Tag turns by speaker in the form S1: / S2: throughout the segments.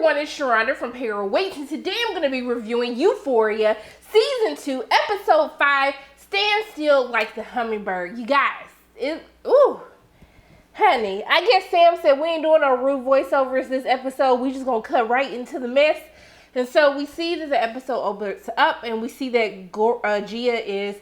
S1: everyone, it's Sharonda from Payroll Waits, and today I'm going to be reviewing Euphoria Season 2, Episode 5, Stand Still Like the Hummingbird. You guys, honey, I guess Sam said we ain't doing no rude voiceovers this episode. We just going to cut right into the mess. And so we see that the episode opens up, and we see that Gia is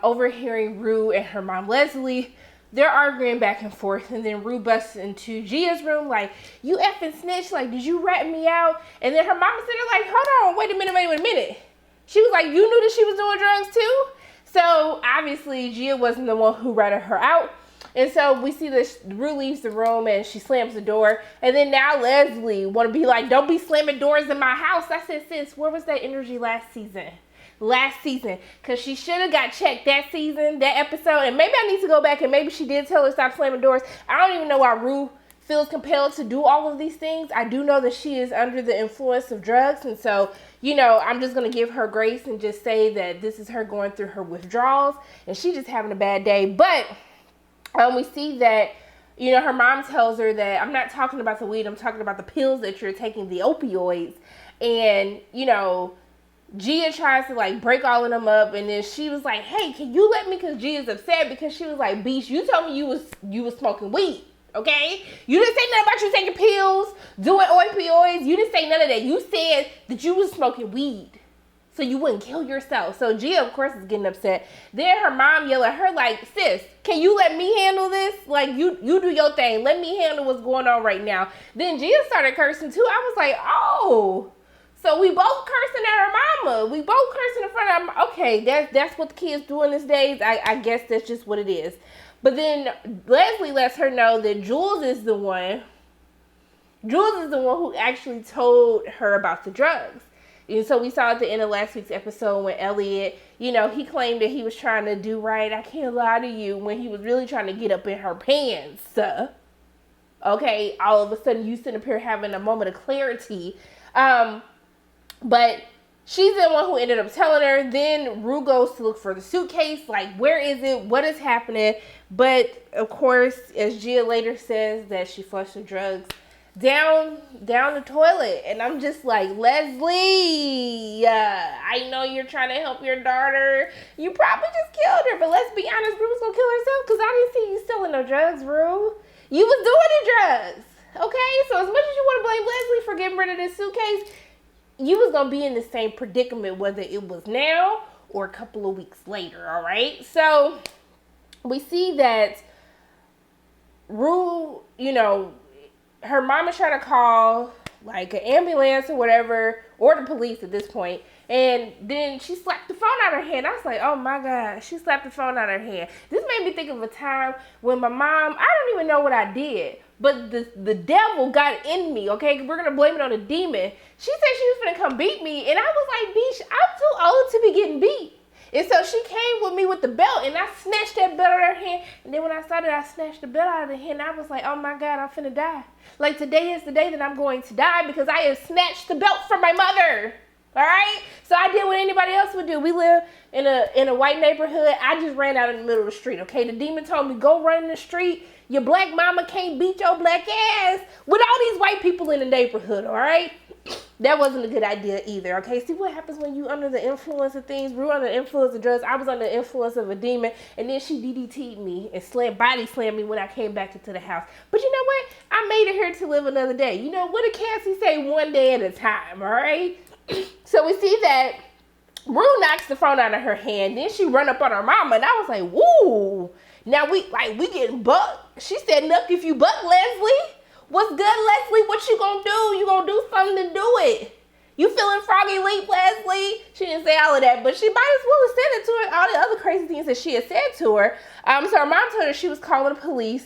S1: overhearing Rue and her mom Leslie. They're arguing back and forth, and then Rue busts into Gia's room like, you effing snitch, like, did you rat me out? And then her mama said, like, hold on, wait a minute. She was like, you knew that she was doing drugs too? So, obviously, Gia wasn't the one who ratted her out. And so, we see that Rue leaves the room, and she slams the door. And then now Leslie want to be like, don't be slamming doors in my house. I said, sis, where was that energy last season? Because she should have got checked that episode, and maybe I need to go back and maybe she did tell her stop slamming doors. I don't even know why Rue feels compelled to do all of these things. I do know that she is under the influence of drugs, and so, I'm just going to give her grace and just say that this is her going through her withdrawals, and she's just having a bad day. But we see that, her mom tells her that I'm not talking about the weed, I'm talking about the pills that you're taking, the opioids, and, Gia tries to like break all of them up, and then she was like, hey, can you let me, because Gia's upset because she was like, Beach, you told me you was smoking weed, okay? You didn't say nothing about you taking pills, doing opioids. You didn't say none of that. You said that you was smoking weed so you wouldn't kill yourself. So Gia, of course, is getting upset. Then her mom yelled at her like, sis, can you let me handle this? Like, you do your thing. Let me handle what's going on right now. Then Gia started cursing too. I was like, oh, so we both cursing at her mama. We both cursing in front of her. Okay, that's what the kids do in these days. I guess that's just what it is. But then Leslie lets her know that Jules is the one who actually told her about the drugs. And so we saw at the end of last week's episode when Elliot, he claimed that he was trying to do right. I can't lie to you, when he was really trying to get up in her pants. Okay, all of a sudden you sitting up here having a moment of clarity. But she's the one who ended up telling her. Then Rue goes to look for the suitcase. Like, where is it? What is happening? But, of course, as Gia later says, that she flushed the drugs down the toilet. And I'm just like, Leslie, I know you're trying to help your daughter. You probably just killed her. But let's be honest, Rue was going to kill herself because I didn't see you selling no drugs, Rue. You was doing the drugs. Okay? So as much as you want to blame Leslie for getting rid of this suitcase, you was going to be in the same predicament whether it was now or a couple of weeks later, all right? So we see that Rue, her mom is trying to call like an ambulance or whatever, or the police at this point. And then she slapped the phone out of her hand. I was like, oh my God, she slapped the phone out of her hand. This made me think of a time when my mom, I don't even know what I did, but the devil got in me, okay? We're going to blame it on the demon. She said she was going to come beat me, and I was like, Beach, I'm too old to be getting beat. And so she came with me with the belt, and I snatched that belt out of her hand. And then when I saw that I snatched the belt out of her hand, I was like, oh my God, I'm finna die. Like, today is the day that I'm going to die because I have snatched the belt from my mother. All right? So I did what anybody else would do. We live in a white neighborhood. I just ran out in the middle of the street, okay? The demon told me, go run in the street. Your black mama can't beat your black ass with all these white people in the neighborhood, all right? That wasn't a good idea either, okay? See what happens when you under the influence of things? We were under the influence of drugs. I was under the influence of a demon, and then she DDT'd me and body slammed me when I came back into the house. But you know what? I made it here to live another day. What did Cassie say? One day at a time, all right? So we see that Rue knocks the phone out of her hand. Then she run up on her mama, and I was like, woo. Now we getting bucked. She said, look, if you buck Leslie, what's good, Leslie? What you gonna do? You gonna do something to do it. You feeling froggy leap, Leslie? She didn't say all of that, but she might as well have said it to her. All the other crazy things that she had said to her. So her mom told her she was calling the police.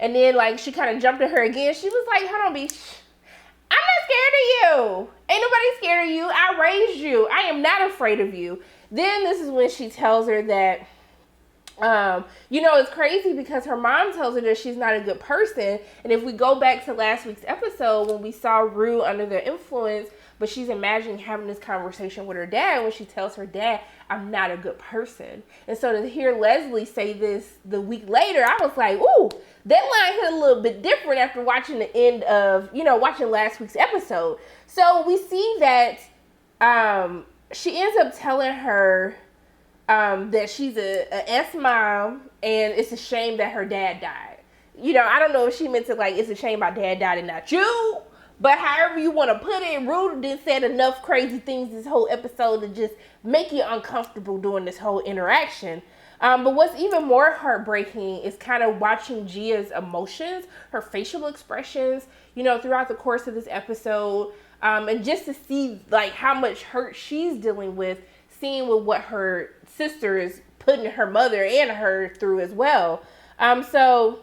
S1: And then, she kind of jumped at her again. She was like, hold on, Beach. I'm not scared of you. Ain't nobody scared of you. I raised you. I am not afraid of you. Then this is when she tells her that It's crazy because her mom tells her that she's not a good person. And if we go back to last week's episode when we saw Rue under the influence, but she's imagining having this conversation with her dad when she tells her dad, I'm not a good person. And so to hear Leslie say this the week later, I was like, ooh, that line hit a little bit different after watching the end of, watching last week's episode. So we see that she ends up telling her that she's a S mom and it's a shame that her dad died. I don't know if she meant to it's a shame my dad died and not you. But however you want to put it, Rue did said enough crazy things this whole episode to just make you uncomfortable during this whole interaction. But what's even more heartbreaking is kind of watching Gia's emotions, her facial expressions, throughout the course of this episode. And just to see how much hurt she's dealing with, seeing with what her sister is putting her mother and her through as well. So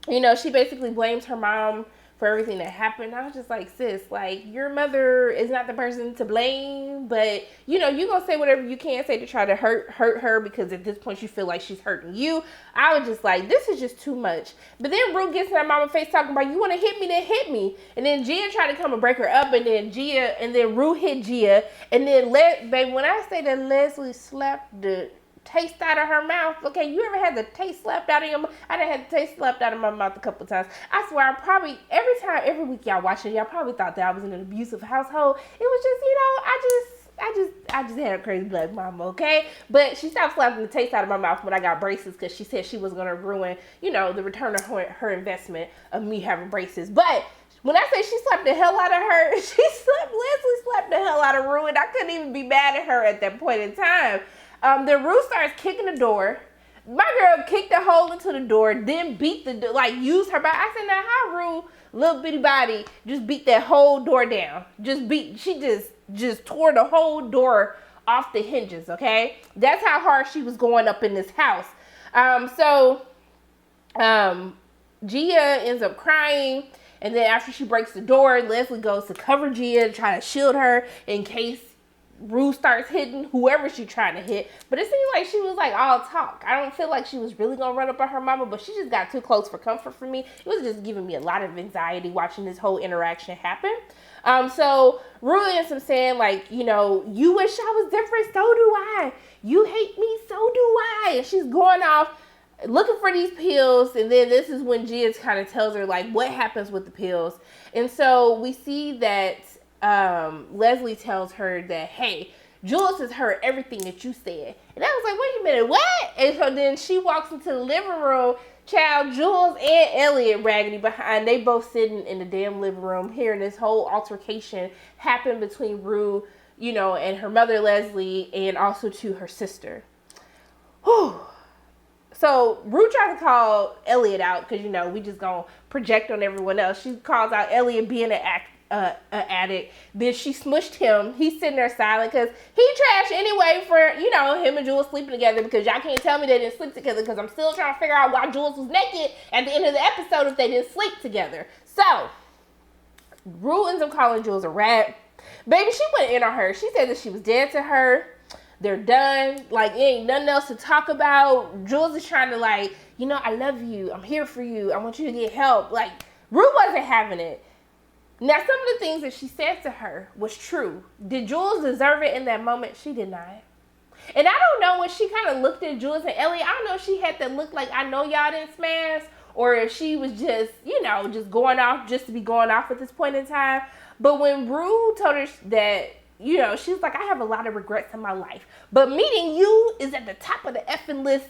S1: she basically blames her mom for everything that happened. I was just like, sis, your mother is not the person to blame, but you gonna say whatever you can say to try to hurt her because at this point you feel like she's hurting you. I was just like, this is just too much. But then Rue gets in her mama's face talking about, you want to hit me, then hit me. And then Gia tried to come and break her up, and then Rue hit Gia, and then baby, when I say that Leslie slapped the taste out of her mouth. Okay, you ever had the taste slapped out of your mouth? I done had the taste slapped out of my mouth a couple times. I swear, every week y'all watching, y'all probably thought that I was in an abusive household. It was just, I just had a crazy black mama, okay? But she stopped slapping the taste out of my mouth when I got braces because she said she was going to ruin, the return of her investment of me having braces. But when I say she slapped the hell out of her, Leslie slapped the hell out of Rue, and I couldn't even be mad at her at that point in time. Then Rue starts kicking the door. My girl kicked a hole into the door, then beat the door, used her body. I said, now how Rue, little bitty body, just beat that whole door down. She just tore the whole door off the hinges, okay? That's how hard she was going up in this house. Gia ends up crying. And then after she breaks the door, Leslie goes to cover Gia to try to shield her in case Rue starts hitting whoever she's trying to hit. But it seemed like she was all talk. I don't feel like she was really gonna run up on her mama, but she just got too close for comfort for me. It was just giving me a lot of anxiety watching this whole interaction happen. So Rue ends up saying you wish I was different, so do I. You hate me, so do I. And she's going off looking for these pills, and then this is when Gia kind of tells her what happens with the pills. And so we see that Leslie tells her that, hey, Jules has heard everything that you said. And I was like, wait a minute, what? And so then she walks into the living room. Child, Jules and Elliot raggedy behind. They both sitting in the damn living room hearing this whole altercation happen between Rue, and her mother Leslie, and also to her sister. Whew. So Rue tried to call Elliot out because, we just gonna project on everyone else. She calls out Elliot being an addict. Then she smushed him. He's sitting there silent because he trash anyway for, him and Jules sleeping together, because y'all can't tell me they didn't sleep together, because I'm still trying to figure out why Jules was naked at the end of the episode if they didn't sleep together. So Rue ends up calling Jules a rat. Baby, she went in on her. She said that she was dead to her. They're done. It ain't nothing else to talk about. Jules is trying to I love you. I'm here for you. I want you to get help. Rue wasn't having it. Now, some of the things that she said to her was true. Did Jules deserve it in that moment? She did not. And I don't know, when she kind of looked at Jules and Elliot, I don't know if she had that look like, I know y'all didn't smash, or if she was just, just going off just to be going off at this point in time. But when Rue told her that, she was like, I have a lot of regrets in my life, but meeting you is at the top of the effing list.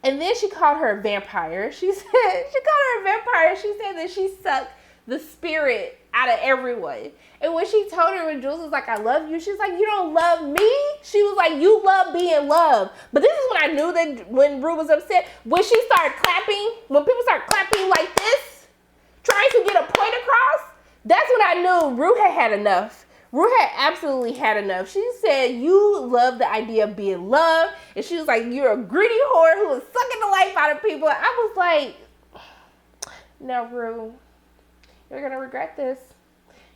S1: And then she called her a vampire. She called her a vampire. She said that she sucked the spirit out of everyone. And when she told her, when Jules was like, I love you, she was like, you don't love me? She was like, you love being loved. But this is when I knew that when Rue was upset, when she started clapping, when people start clapping like this, trying to get a point across, that's when I knew Rue had enough. Rue had absolutely had enough. She said, you love the idea of being loved. And she was like, you're a greedy whore who is sucking the life out of people. I was like, no, Rue, you're going to regret this.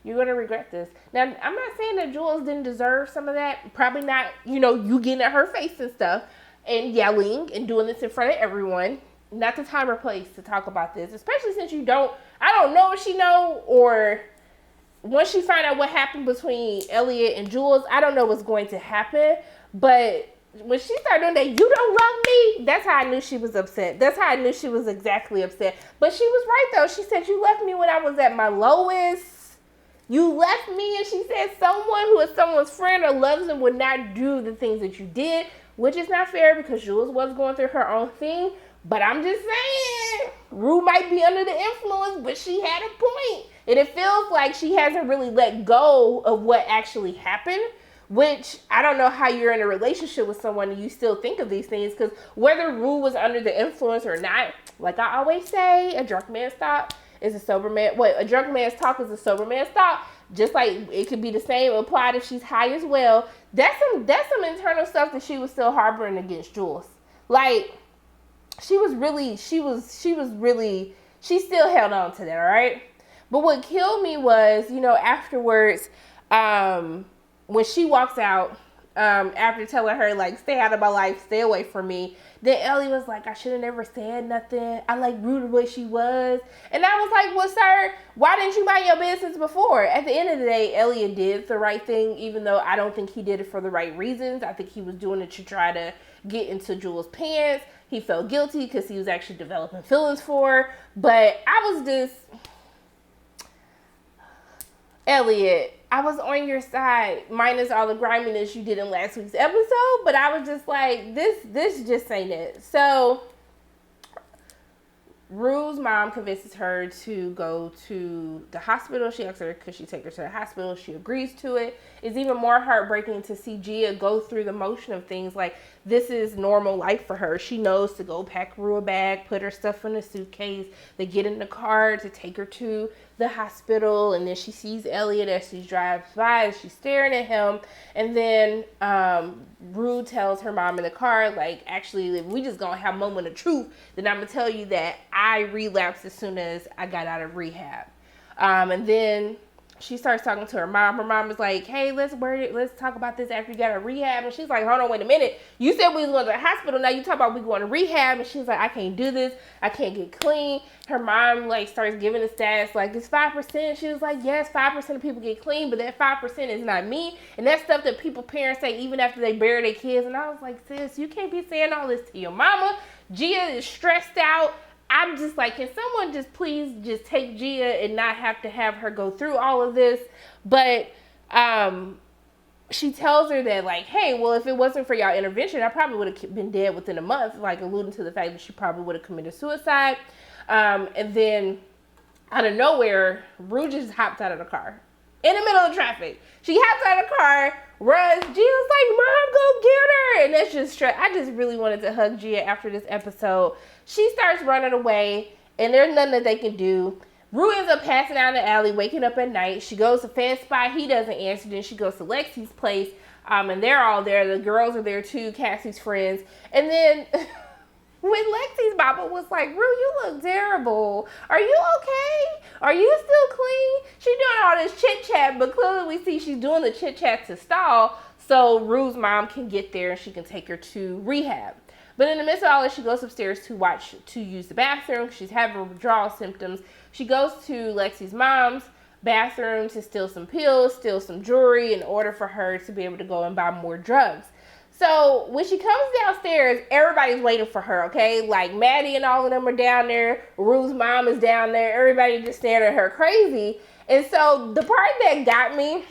S1: You're going to regret this. Now, I'm not saying that Jules didn't deserve some of that. Probably not, you getting at her face and stuff. and yelling and doing this in front of everyone. Not the time or place to talk about this, especially since I don't know if she know, or once she find out what happened between Elliot and Jules, I don't know what's going to happen. But when she started doing that, you don't love me, that's how I knew she was upset. That's how I knew she was exactly upset. But she was right, though. She said, you left me when I was at my lowest. You left me, and she said someone who is someone's friend or loves them would not do the things that you did, which is not fair because Jules was going through her own thing. But I'm just saying, Rue might be under the influence, but she had a point. And it feels like she hasn't really let go of what actually happened, which I don't know how you're in a relationship with someone and you still think of these things, because whether Rue was under the influence or not, like I always say, a drunk man's thought is a sober man. A drunk man's talk is a sober man's thought. Just like it could be the same applied if she's high as well. That's some internal stuff that she was still harboring against Jules. Like, she still held on to that, all right? But what killed me was, afterwards, when she walks out, after telling her, like, stay out of my life, stay away from me, then Ellie was like, I should have never said nothing. I, like, rooted what she was. And I was like, well, sir, why didn't you mind your business before? At the end of the day, Elliot did the right thing, even though I don't think he did it for the right reasons. I think he was doing it to try to get into Jules' pants. He felt guilty because he was actually developing feelings for her. But I was just, Elliot, I was on your side, minus all the griminess you did in last week's episode. But I was just like, this just ain't it. So Rue's mom convinces her to go to the hospital. She asks her, could she take her to the hospital? She agrees to it. It's even more heartbreaking to see Gia go through the motion of things like this is normal life for her. She knows to go pack Rue a bag, put her stuff in a suitcase. They get in the car to take her to the hospital, and then she sees Elliot as she drives by, and she's staring at him. And then Rue tells her mom in the car, like, actually, if we just gonna have a moment of truth, then I'm gonna tell you that I relapsed as soon as I got out of rehab. And then she starts talking to her mom. Her mom is like, hey, let's talk about this after you got out of rehab. And she's like, hold on, wait a minute. You said we was going to the hospital. Now you talk about we going to rehab. And she's like, I can't do this. I can't get clean. Her mom, like, starts giving the stats, like, it's 5%. She was like, yes, 5% of people get clean, but that 5% is not me. And that's stuff that parents say even after they bury their kids. And I was like, sis, you can't be saying all this to your mama. Gia is stressed out. I'm just like, can someone just please just take Gia and not have to have her go through all of this? But she tells her that, like, hey, well, if it wasn't for y'all intervention, I probably would have been dead within a month, like alluding to the fact that she probably would have committed suicide. And then out of nowhere, Rue just hopped out of the car in the middle of traffic. She hops out of the car, runs. Gia's like, Mom, go get her. And that's just stress. I just really wanted to hug Gia after this episode. She starts running away, and there's nothing that they can do. Rue ends up passing out in the alley, waking up at night. She goes to Fed's spot. He doesn't answer. Then she goes to Lexi's place, and they're all there. The girls are there too, Cassie's friends. And then when Lexi's mama was like, Rue, you look terrible. Are you okay? Are you still clean? She's doing all this chit-chat, but clearly we see she's doing the chit-chat to stall so Rue's mom can get there and she can take her to rehab. But in the midst of all this, she goes upstairs to use the bathroom. She's having withdrawal symptoms. She goes to Lexi's mom's bathroom to steal some pills, steal some jewelry in order for her to be able to go and buy more drugs. So when she comes downstairs, everybody's waiting for her, okay? Like Maddie and all of them are down there. Rue's mom is down there. Everybody just staring at her crazy. And so the part that got me,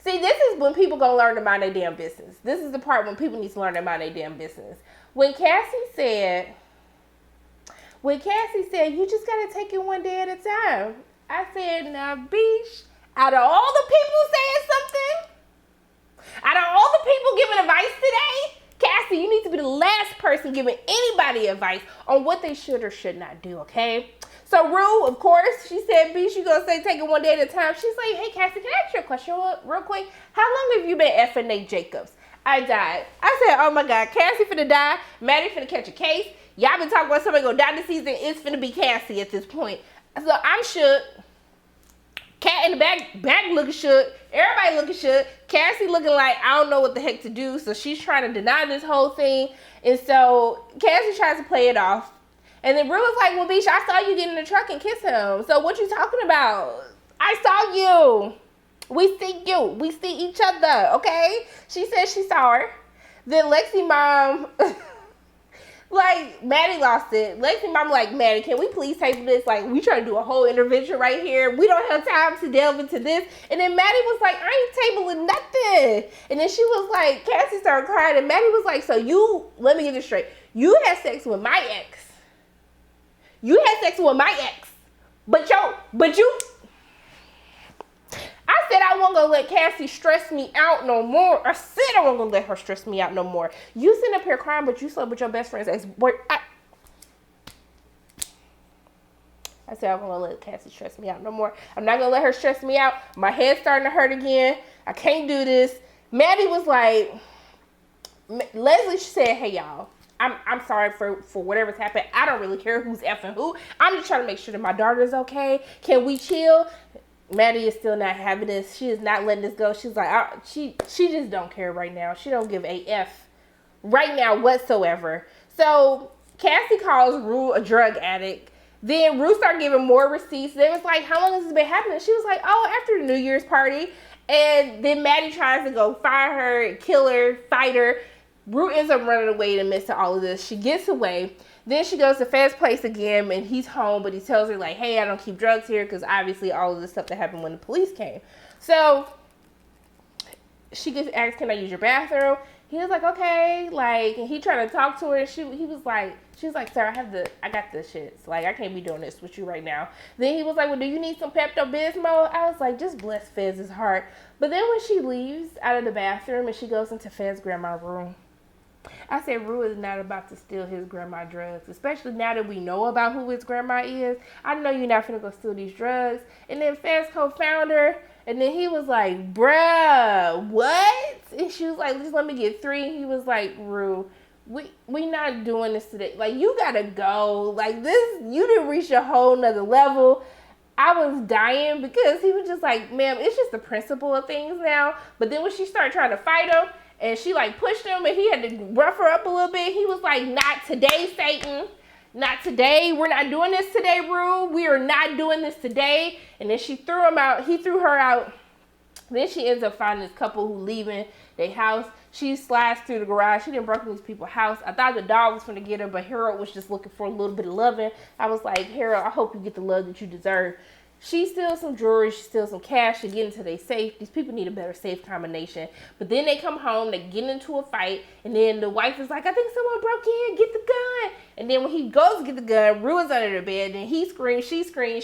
S1: see, this is when people gonna learn to mind their damn business. This is the part when people need to learn to mind their damn business. When Cassie said, you just gotta take it one day at a time. I said, now, Beach, out of all the people saying something, out of all the people giving advice today, Cassie, you need to be the last person giving anybody advice on what they should or should not do, okay? So Rue, of course, she said, Beach, you gonna say take it one day at a time. She's like, hey, Cassie, can I ask you a question real quick? How long have you been effing Nate Jacobs? I died. I said, oh my God, Cassie finna die. Maddie finna catch a case. Y'all been talking about somebody gonna die this season. It's finna be Cassie at this point. So I'm shook. Cat in the back looking shook. Everybody looking shook. Cassie looking like I don't know what the heck to do. So she's trying to deny this whole thing. And so Cassie tries to play it off. And then Rue was like, well, bitch, I saw you get in the truck and kiss him. So what you talking about? I saw you. We see you. We see each other, okay? She said she saw her. Then Lexi mom, like, Maddie lost it. Lexi mom like, Maddie, can we please table this? Like, we trying to do a whole intervention right here. We don't have time to delve into this. And then Maddie was like, I ain't tabling nothing. And then she was like, Cassie started crying. And Maddie was like, so you, let me get this straight. You had sex with my ex. You had sex with my ex. But you, I said I wasn't gonna let Cassie stress me out no more. I said I wasn't gonna let her stress me out no more. You sitting up here crying, but you slept with your best friend's ex-boy. I said I'm gonna let Cassie stress me out no more. I'm not gonna let her stress me out. My head's starting to hurt again. I can't do this. Maddie was like, Leslie said, hey y'all, I'm sorry for whatever's happened. I don't really care who's effing who. I'm just trying to make sure that my daughter's okay. Can we chill? Maddie is still not having this. She is not letting this go. She's like, she just don't care right now. She don't give a F right now whatsoever. So Cassie calls Rue a drug addict. Then Rue started giving more receipts. They was like, how long has this been happening? She was like, oh, after the New Year's party. And then Maddie tries to go find her, kill her, fight her. Rue ends up running away in the midst of all of this. She gets away. Then she goes to Fed's place again, and he's home, but he tells her, like, hey, I don't keep drugs here, because obviously all of this stuff that happened when the police came. So she gets asked, can I use your bathroom? He was like, okay, like, and he tried to talk to her, and she was like, sir, I got this shit. So, like, I can't be doing this with you right now. Then he was like, well, do you need some Pepto-Bismol? I was like, just bless Fez's heart. But then when she leaves out of the bathroom and she goes into Fez's grandma's room, I said, Rue is not about to steal his grandma drugs, especially now that we know about who his grandma is. I know you're not finna go steal these drugs. And then Fez co-found her, and then he was like, bruh, what? And she was like, just let me get 3. He was like, Rue, we not doing this today. Like, you gotta go. Like, this, you didn't reach a whole nother level. I was dying because he was just like, ma'am, it's just the principle of things now. But then when she started trying to fight him, and she like pushed him and he had to rough her up a little bit. He was like, not today, Satan. Not today. We're not doing this today, Rue. We are not doing this today. And then she threw him out. He threw her out. Then she ends up finding this couple who leaving their house. She slides through the garage. She didn't break into these people's house. I thought the dog was going to get her, but Harold was just looking for a little bit of loving. I was like, Harold, I hope you get the love that you deserve. She steals some jewelry, she steals some cash to get into their safe. These people need a better safe combination. But then they come home, they get into a fight, and then the wife is like, I think someone broke in, get the gun. And then when he goes to get the gun, Rue is under the bed, and he screams,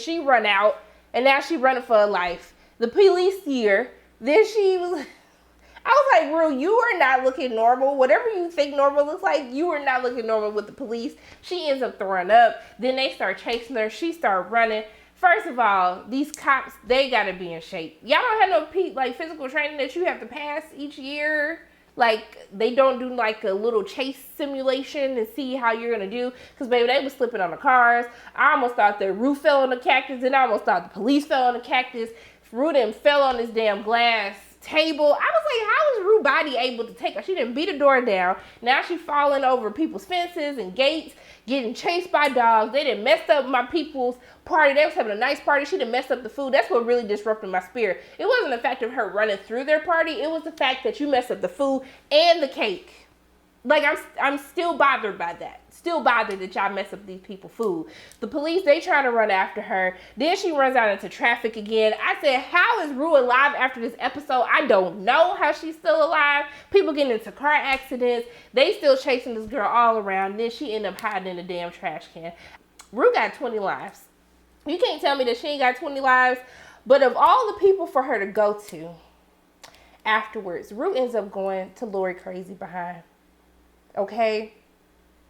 S1: she run out, and now she running for her life. The police see her. Then she was, I was like, Rue, you are not looking normal. Whatever you think normal looks like, you are not looking normal with the police. She ends up throwing up. Then they start chasing her. She started running. First of all, these cops, they gotta be in shape. Y'all don't have no like physical training that you have to pass each year. Like, they don't do like a little chase simulation and see how you're gonna do. Because, baby, they was slipping on the cars. I almost thought the roof fell on the cactus, and I almost thought the police fell on the cactus. Rue then fell on this damn glass table. I was like, how is Rue body able to take her? She didn't beat the door down. Now she's falling over people's fences and gates, getting chased by dogs. They done messed up my people's party. They was having a nice party. She done messed up the food. That's what really disrupted my spirit. It wasn't the fact of her running through their party. It was the fact that you messed up the food and the cake. Like, I'm still bothered by that. Still bothered that y'all mess up these people's food. The police, they trying to run after her. Then she runs out into traffic again. I said, how is Rue alive after this episode? I don't know how she's still alive. People getting into car accidents. They still chasing this girl all around. Then she ended up hiding in a damn trash can. Rue got 20 lives. You can't tell me that she ain't got 20 lives. But of all the people for her to go to afterwards, Rue ends up going to Lori Crazy behind. Okay?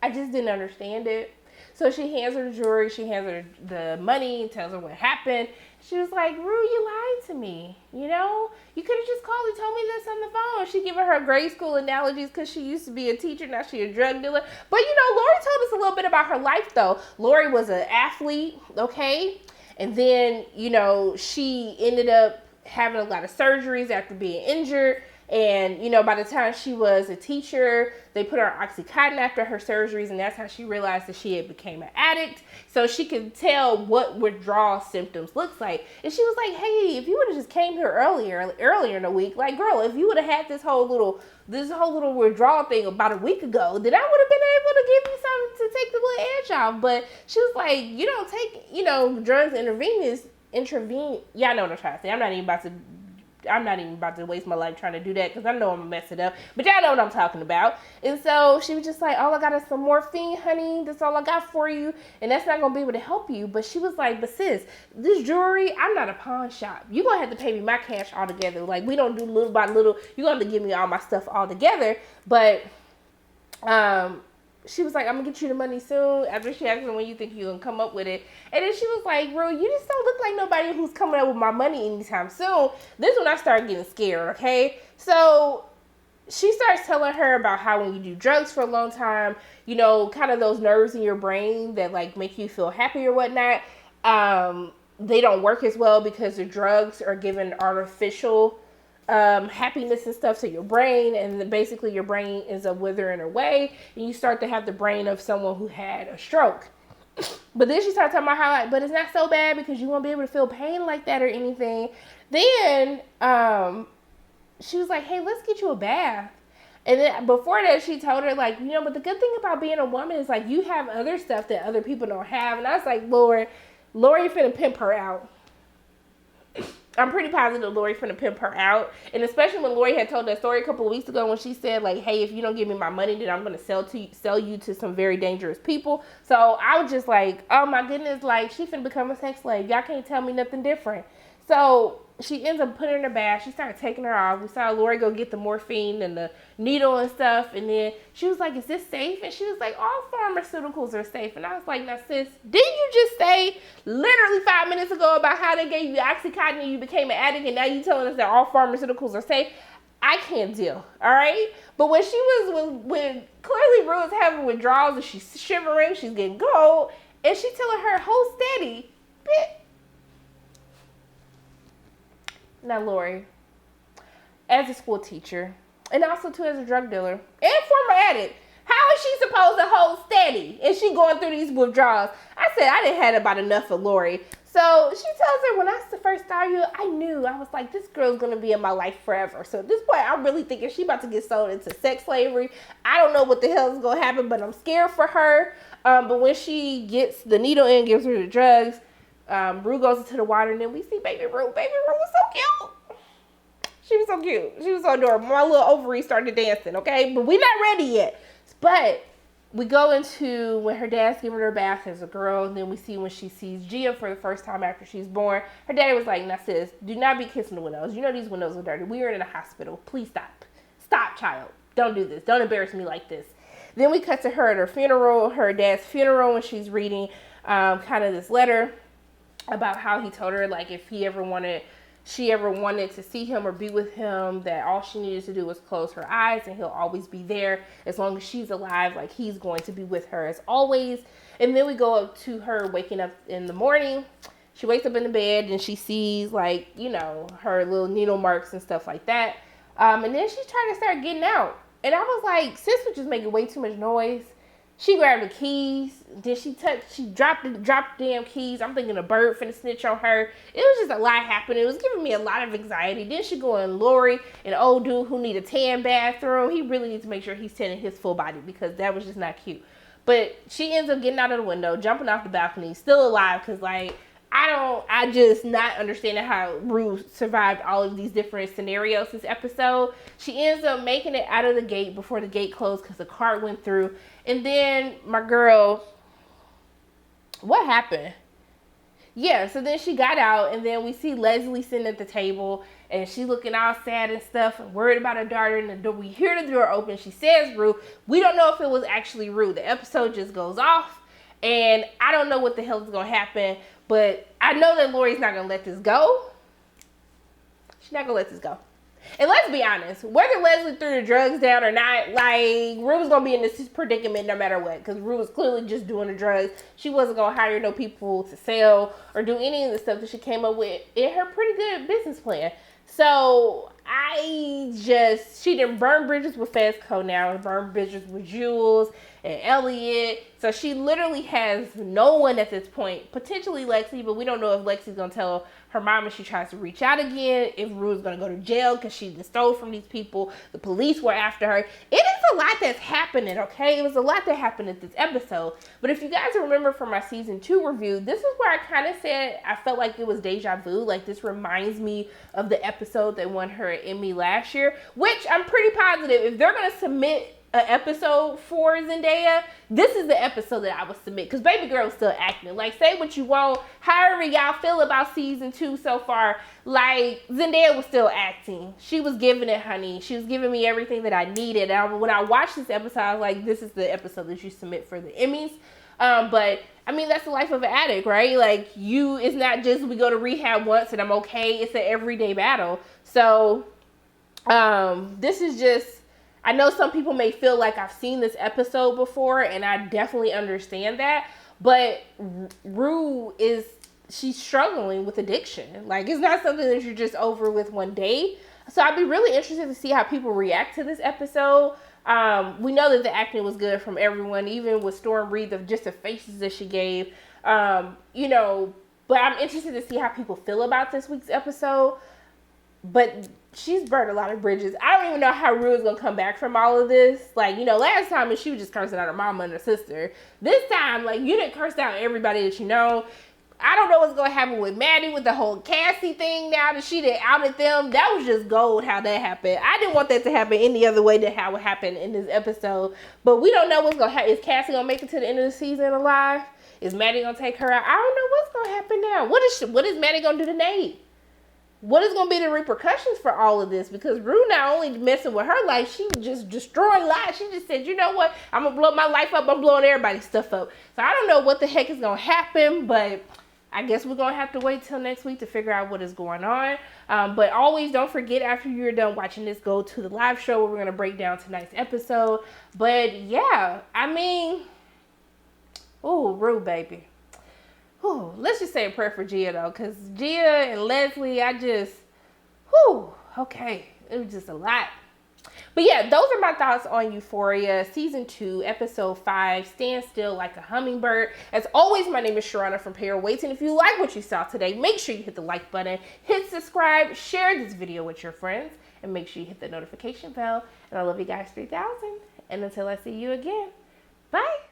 S1: I just didn't understand it. So she hands her the jewelry, she hands her the money, tells her what happened. She was like, Rue, you lied to me. You know? You could have just called and told me this on the phone. She giving her grade school analogies because she used to be a teacher, now she a drug dealer. But, you know, Lori told us a little bit about her life, though. Lori was an athlete, okay? And then, you know, she ended up having a lot of surgeries after being injured. And, you know, by the time she was a teacher, they put her on Oxycontin after her surgeries, and that's how she realized that she had became an addict. So she could tell what withdrawal symptoms looks like. And she was like, hey, if you would have just came here earlier in the week, like, girl, if you would have had this whole little withdrawal thing about a week ago, then I would have been able to give you something to take the little edge off. But she was like, you don't take, you know, drugs yeah, I know what I'm trying to say. I'm not even about to waste my life trying to do that because I know I'm going to mess it up. But y'all know what I'm talking about. And so she was just like, all I got is some morphine, honey. That's all I got for you. And that's not going to be able to help you. But she was like, but sis, this jewelry, I'm not a pawn shop. You're going to have to pay me my cash all together. Like, we don't do little by little. You're going to have to give me all my stuff all together. But she was like, I'm going to get you the money soon. After she asked me when you think you're going to come up with it. And then she was like, bro, you just don't look like nobody who's coming up with my money anytime soon. This is when I started getting scared, okay? So she starts telling her about how when you do drugs for a long time, you know, kind of those nerves in your brain that, like, make you feel happy or whatnot, they don't work as well because the drugs are given artificial happiness and stuff to your brain, and then basically your brain ends up withering away, and you start to have the brain of someone who had a stroke. But then she started talking about how, like, but it's not so bad because you won't be able to feel pain like that or anything. Then she was like, hey, let's get you a bath. And then before that, she told her, like, you know, but the good thing about being a woman is, like, you have other stuff that other people don't have. And I was like, Lori finna pimp her out. I'm pretty positive Lori finna pimp her out. And especially when Lori had told that story a couple of weeks ago when she said, like, hey, if you don't give me my money, then I'm going to sell you to some very dangerous people. So I was just like, oh my goodness, like, she finna become a sex slave. Y'all can't tell me nothing different. So she ends up putting her in a bath. She started taking her off. We saw Lori go get the morphine and the needle and stuff. And then she was like, is this safe? And she was like, all pharmaceuticals are safe. And I was like, now sis, didn't you just say literally 5 minutes ago about how they gave you Oxycontin and you became an addict, and now you telling us that all pharmaceuticals are safe? I can't deal, all right? But when when clearly Rue is having withdrawals and she's shivering, she's getting cold, and she's telling her, hold steady, bitch. Now, Lori, as a school teacher, and also too as a drug dealer and former addict, how is she supposed to hold steady? And she going through these withdrawals? I said I didn't had about enough of Lori. So she tells her, when I first saw you, I was like, this girl's going to be in my life forever. So at this point, I'm really thinking she about to get sold into sex slavery. I don't know what the hell is going to happen, but I'm scared for her. But when she gets the needle in, gives her the drugs, Rue goes into the water, and then we see baby Rue. Baby Rue was so cute. She was so cute. She was so adorable. My little ovaries started dancing, okay? But we're not ready yet. But we go into when her dad's giving her a bath as a girl, and then we see when she sees Gia for the first time after she's born. Her daddy was like, now sis, do not be kissing the windows. You know these windows are dirty. We are in a hospital. Please stop. Stop, child. Don't do this. Don't embarrass me like this. Then we cut to her at her funeral, her dad's funeral, when she's reading kind of this letter about how he told her, like, if she ever wanted to see him or be with him, that all she needed to do was close her eyes and he'll always be there as long as she's alive. Like, he's going to be with her as always. And then we go up to her waking up in the morning. She wakes up in the bed and she sees, like, you know, her little needle marks and stuff like that. And then she's trying to start getting out. And I was like, sis was just making way too much noise. She grabbed the keys. Then she dropped the damn keys. I'm thinking a bird finna snitch on her. It was just a lot happening. It was giving me a lot of anxiety. Then she go in Lori, an old dude who need a tan bathroom. He really needs to make sure he's tanning his full body because that was just not cute. But she ends up getting out of the window, jumping off the balcony, still alive, because, like, I just not understanding how Rue survived all of these different scenarios this episode. She ends up making it out of the gate before the gate closed because the car went through. And then my girl, what happened? Yeah, so then she got out, and then we see Leslie sitting at the table, and she looking all sad and stuff, and worried about her daughter. And the door, we hear the door open. She says Rue. We don't know if it was actually Rue. The episode just goes off, and I don't know what the hell is going to happen. But I know that Lori's not going to let this go. She's not going to let this go. And let's be honest, whether Leslie threw the drugs down or not, like, Rue was going to be in this predicament no matter what. Because Rue was clearly just doing the drugs. She wasn't going to hire no people to sell or do any of the stuff that she came up with in her pretty good business plan. So, she didn't burn bridges with Fesco now. Burn bridges with Jules and Elliot. So, she literally has no one at this point. Potentially Lexi, but we don't know if Lexi's going to tell her mom if she tries to reach out again. If Rue's going to go to jail because she stole from these people. The police were after her. It is a lot that's happening, okay? It was a lot that happened at this episode. But if you guys remember from my season 2 review, this is where I kind of said I felt like it was deja vu. Like, this reminds me of the episode that won her an Emmy last year, which I'm pretty positive if they're going to submit an episode for Zendaya, this is the episode that I would submit, because baby girl is still acting. Like, say what you want, however y'all feel about season 2 so far, like, Zendaya was still acting. She was giving it, honey. She was giving me everything that I needed. And when I watched this episode, I was like, this is the episode that you submit for the Emmys. But I mean, that's the life of an addict, right? Like, it's not just we go to rehab once and I'm okay. It's an everyday battle. So this is just, I know some people may feel like I've seen this episode before, and I definitely understand that, but Rue she's struggling with addiction. Like, it's not something that you're just over with one day. So I'd be really interested to see how people react to this episode. We know that the acting was good from everyone, even with Storm Reed, of just the faces that she gave, but I'm interested to see how people feel about this week's episode. But she's burned a lot of bridges. I don't even know how Rue is going to come back from all of this. Like, last time she was just cursing out her mama and her sister. This time, like, you didn't curse out everybody that you know. I don't know what's going to happen with Maddie with the whole Cassie thing now that she did outed them. That was just gold how that happened. I didn't want that to happen any other way than how it happened in this episode. But we don't know what's going to happen. Is Cassie going to make it to the end of the season alive? Is Maddie going to take her out? I don't know what's going to happen now. What is Maddie going to do to Nate? What is going to be the repercussions for all of this? Because Rue not only messing with her life, she just destroying lives. She just said, you know what? I'm going to blow my life up. I'm blowing everybody's stuff up. So I don't know what the heck is going to happen, but I guess we're going to have to wait till next week to figure out what is going on. But always don't forget, after you're done watching this, go to the live show where we're going to break down tonight's episode. But yeah, I mean, ooh, Rue, baby. Ooh, let's just say a prayer for Gia, though, because Gia and Leslie, okay, it was just a lot. But yeah, those are my thoughts on Euphoria, Season 2, Episode 5, Stand Still Like a Hummingbird. As always, my name is Sharana from Pair Waits, and if you like what you saw today, make sure you hit the like button, hit subscribe, share this video with your friends, and make sure you hit the notification bell. And I love you guys 3000. And until I see you again, bye.